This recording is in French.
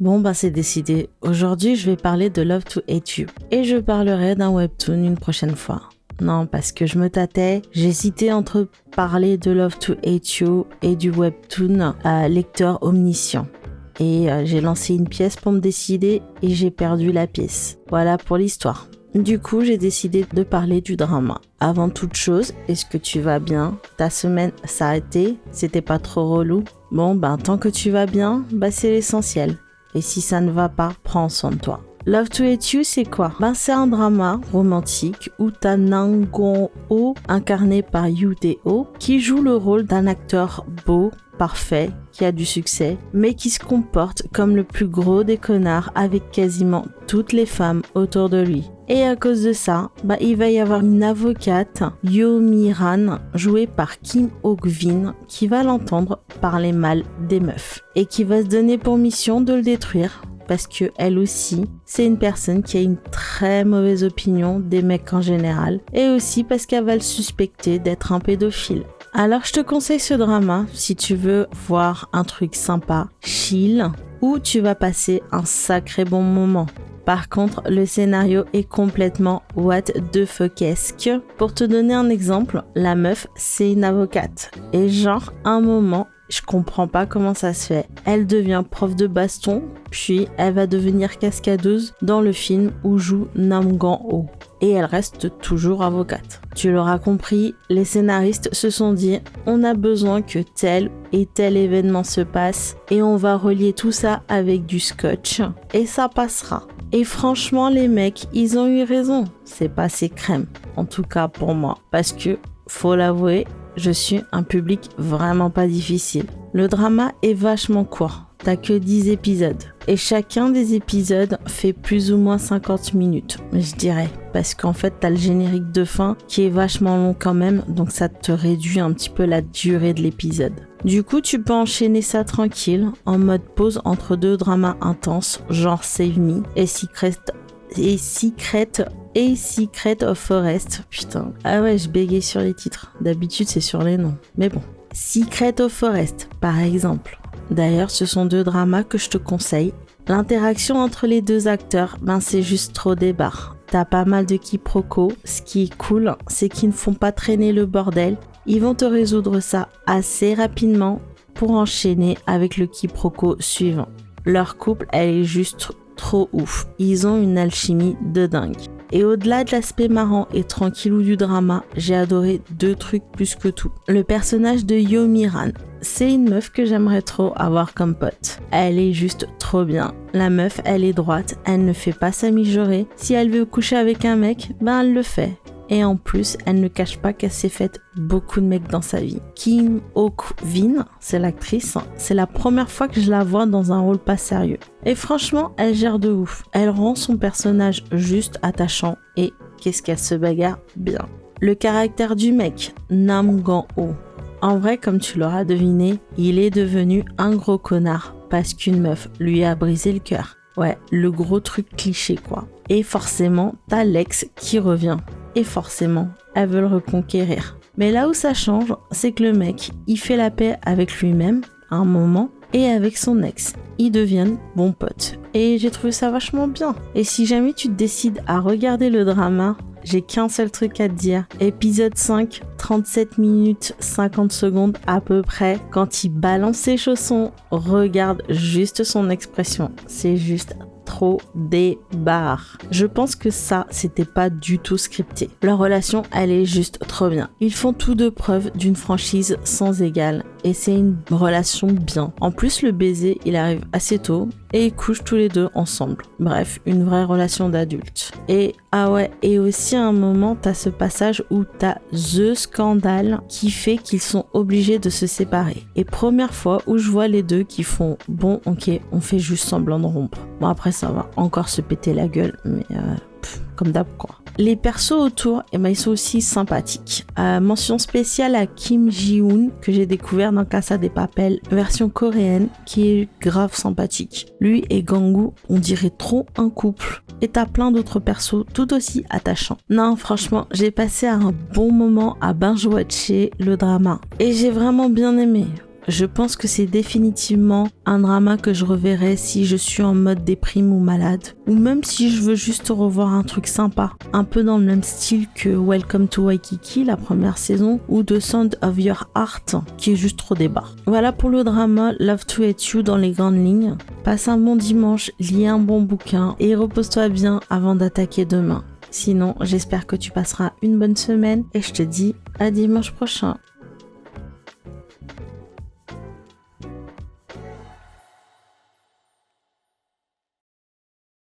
Bon c'est décidé. Aujourd'hui je vais parler de Love to Hate You. Et je parlerai d'un webtoon une prochaine fois. Non, parce que je me tâtais, j'hésitais entre parler de Love to Hate You et du webtoon Lecteur Omniscient. Et j'ai lancé une pièce pour me décider et j'ai perdu la pièce. Voilà pour l'histoire. Du coup, j'ai décidé de parler du drama. Avant toute chose, est-ce que tu vas bien? Ta semaine s'est arrêtée? C'était pas trop relou? Bon, tant que tu vas bien, c'est l'essentiel. Et si ça ne va pas, prends soin de toi. Love to Hate You, c'est quoi? C'est un drama romantique où t'as Nam Gon-ho, incarné par Yoo Tae-ho, qui joue le rôle d'un acteur beau, parfait, qui a du succès, mais qui se comporte comme le plus gros des connards avec quasiment toutes les femmes autour de lui. Et à cause de ça, il va y avoir une avocate, Yoo Mi-ran, jouée par Kim Ok-vin, qui va l'entendre parler mal des meufs et qui va se donner pour mission de le détruire. Parce que elle aussi, c'est une personne qui a une très mauvaise opinion des mecs en général, et aussi parce qu'elle va le suspecter d'être un pédophile. Alors je te conseille ce drama si tu veux voir un truc sympa, chill, où tu vas passer un sacré bon moment. Par contre, le scénario est complètement what the fuckesque. Pour te donner un exemple, la meuf, c'est une avocate. Et genre, un moment, je comprends pas comment ça se fait. Elle devient prof de baston, puis elle va devenir cascadeuse dans le film où joue Nam Gon-ho. Et elle reste toujours avocate. Tu l'auras compris, les scénaristes se sont dit « On a besoin que tel et tel événement se passe et on va relier tout ça avec du scotch et ça passera. » Et franchement, les mecs, ils ont eu raison. C'est passé crème, en tout cas pour moi. Parce que, faut l'avouer, je suis un public vraiment pas difficile. Le drama est vachement court. T'as que 10 épisodes. Et chacun des épisodes fait plus ou moins 50 minutes, je dirais. Parce qu'en fait, t'as le générique de fin qui est vachement long quand même, donc ça te réduit un petit peu la durée de l'épisode. Du coup, tu peux enchaîner ça tranquille, en mode pause entre deux dramas intenses, genre Save Me et Secret of Forest. Putain. Ah ouais, je bégaye sur les titres. D'habitude, c'est sur les noms. Mais bon. Secret of Forest, par exemple. D'ailleurs, ce sont deux dramas que je te conseille. L'interaction entre les deux acteurs, c'est juste trop des barres. T'as pas mal de quiproquos. Ce qui est cool, c'est qu'ils ne font pas traîner le bordel. Ils vont te résoudre ça assez rapidement pour enchaîner avec le quiproquo suivant. Leur couple, elle est juste trop ouf. Ils ont une alchimie de dingue. Et au-delà de l'aspect marrant et tranquillou du drama, j'ai adoré deux trucs plus que tout. Le personnage de Yoo Mi-ran, c'est une meuf que j'aimerais trop avoir comme pote. Elle est juste trop bien. La meuf, elle est droite, elle ne fait pas sa mijaurée. Si elle veut coucher avec un mec, elle le fait. Et en plus, elle ne cache pas qu'elle s'est faite beaucoup de mecs dans sa vie. Kim Ok-vin, c'est l'actrice, c'est la première fois que je la vois dans un rôle pas sérieux. Et franchement, elle gère de ouf. Elle rend son personnage juste attachant et qu'est-ce qu'elle se bagarre bien. Le caractère du mec, Nam Gon-ho. En vrai, comme tu l'auras deviné, il est devenu un gros connard parce qu'une meuf lui a brisé le cœur. Ouais, le gros truc cliché quoi. Et forcément, t'as l'ex qui revient. Et forcément, elle veut le reconquérir. Mais là où ça change, c'est que le mec, il fait la paix avec lui-même à un moment et avec son ex. Ils deviennent bons potes. Et j'ai trouvé ça vachement bien. Et si jamais tu te décides à regarder le drama, j'ai qu'un seul truc à te dire. Épisode 5, 37 minutes 50 secondes à peu près. Quand il balance ses chaussons, regarde juste son expression. C'est juste trop des barres. Je pense que ça, c'était pas du tout scripté. Leur relation, elle est juste trop bien. Ils font tous deux preuve d'une franchise sans égale et c'est une relation bien. En plus, le baiser, il arrive assez tôt et ils couchent tous les deux ensemble. Bref, une vraie relation d'adultes. Et ah ouais, et aussi à un moment, t'as ce passage où t'as the scandale qui fait qu'ils sont obligés de se séparer. Et première fois où je vois les deux qui font bon, ok, on fait juste semblant de rompre. Bon après ça va encore se péter la gueule, mais comme d'hab quoi. Les persos autour, ils sont aussi sympathiques. Mention spéciale à Kim Ji-hoon que j'ai découvert dans Casa de Papel, version coréenne, qui est grave sympathique. Lui et Gang-woo, on dirait trop un couple. Et t'as plein d'autres persos tout aussi attachants. Non, franchement, j'ai passé un bon moment à binge-watcher le drama. Et j'ai vraiment bien aimé. Je pense que c'est définitivement un drama que je reverrai si je suis en mode déprime ou malade, ou même si je veux juste revoir un truc sympa, un peu dans le même style que Welcome to Waikiki, la première saison, ou The Sound of Your Heart, qui est juste trop débat. Voilà pour le drama Love to Hate You dans les grandes lignes. Passe un bon dimanche, lis un bon bouquin et repose-toi bien avant d'attaquer demain. Sinon, j'espère que tu passeras une bonne semaine et je te dis à dimanche prochain.